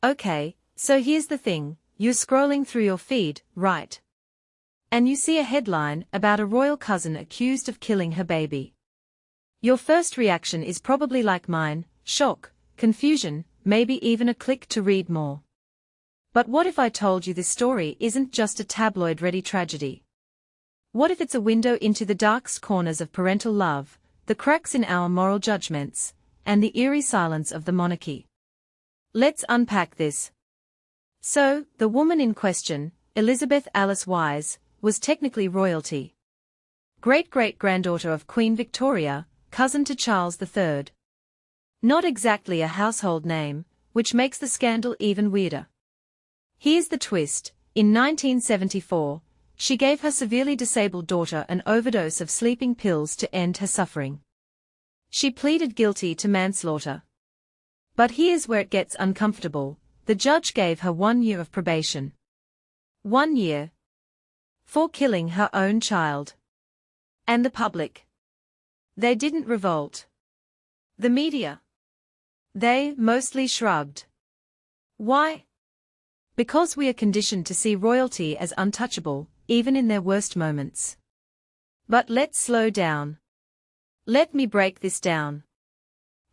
Okay, so here's the thing, you're scrolling through your feed, right? And you see a headline about a royal cousin accused of killing her baby. Your first reaction is probably like mine, shock, confusion, maybe even a click to read more. But what if I told you this story isn't just a tabloid-ready tragedy? What if it's a window into the darkest corners of parental love, the cracks in our moral judgments, and the eerie silence of the monarchy? Let's unpack this. So, the woman in question, Elizabeth Alice Wise, was technically royalty. Great-great-granddaughter of Queen Victoria, cousin to Charles III. Not exactly a household name, which makes the scandal even weirder. Here's the twist, in 1974, she gave her severely disabled daughter an overdose of sleeping pills to end her suffering. She pleaded guilty to manslaughter. But here's where it gets uncomfortable, the judge gave her 1 year of probation. 1 year. For killing her own child. And the public. They didn't revolt. The media. They mostly shrugged. Why? Because we are conditioned to see royalty as untouchable, even in their worst moments. But let's slow down. Let me break this down.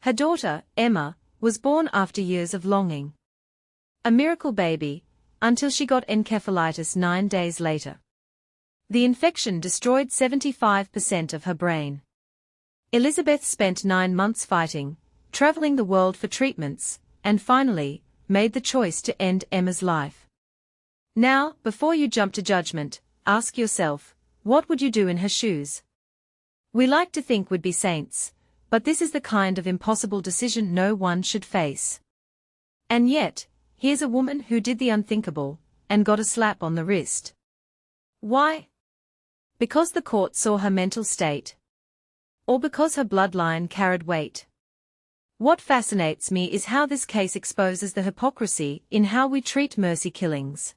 Her daughter, Emma, was born after years of longing. A miracle baby, until she got encephalitis 9 days later. The infection destroyed 75% of her brain. Elizabeth spent 9 months fighting, traveling the world for treatments, and finally, made the choice to end Emma's life. Now, before you jump to judgment, ask yourself, what would you do in her shoes? We like to think we'd be saints, but this is the kind of impossible decision no one should face. And yet, here's a woman who did the unthinkable, and got a slap on the wrist. Why? Because the court saw her mental state? Or because her bloodline carried weight? What fascinates me is how this case exposes the hypocrisy in how we treat mercy killings.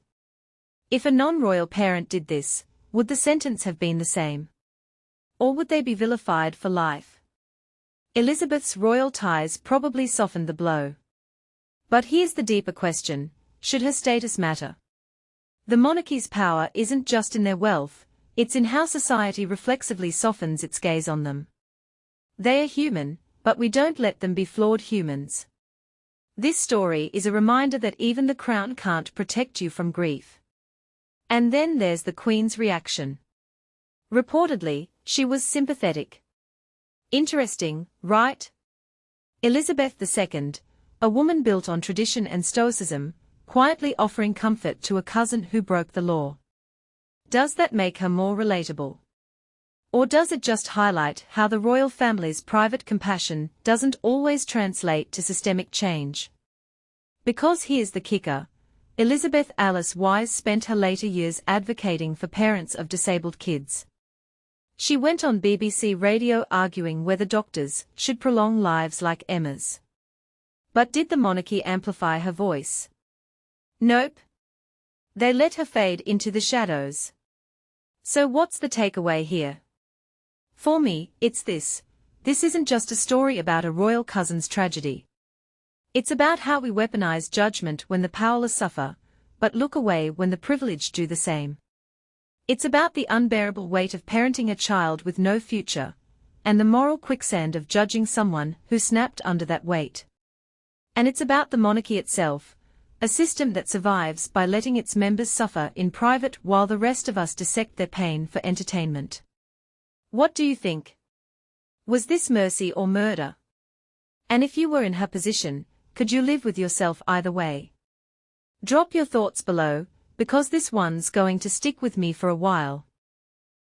If a non-royal parent did this, would the sentence have been the same? Or would they be vilified for life? Elizabeth's royal ties probably softened the blow. But here's the deeper question, should her status matter? The monarchy's power isn't just in their wealth, it's in how society reflexively softens its gaze on them. They are human, but we don't let them be flawed humans. This story is a reminder that even the crown can't protect you from grief. And then there's the Queen's reaction. Reportedly, she was sympathetic. Interesting, right? Elizabeth II, a woman built on tradition and stoicism, quietly offering comfort to a cousin who broke the law. Does that make her more relatable? Or does it just highlight how the royal family's private compassion doesn't always translate to systemic change? Because here's the kicker, Elizabeth Alice Wise spent her later years advocating for parents of disabled kids. She went on BBC Radio arguing whether doctors should prolong lives like Emma's. But did the monarchy amplify her voice? Nope. They let her fade into the shadows. So what's the takeaway here? For me, it's this. This isn't just a story about a royal cousin's tragedy. It's about how we weaponize judgment when the powerless suffer, but look away when the privileged do the same. It's about the unbearable weight of parenting a child with no future, and the moral quicksand of judging someone who snapped under that weight. And it's about the monarchy itself, a system that survives by letting its members suffer in private while the rest of us dissect their pain for entertainment. What do you think? Was this mercy or murder? And if you were in her position, could you live with yourself either way? Drop your thoughts below, because this one's going to stick with me for a while.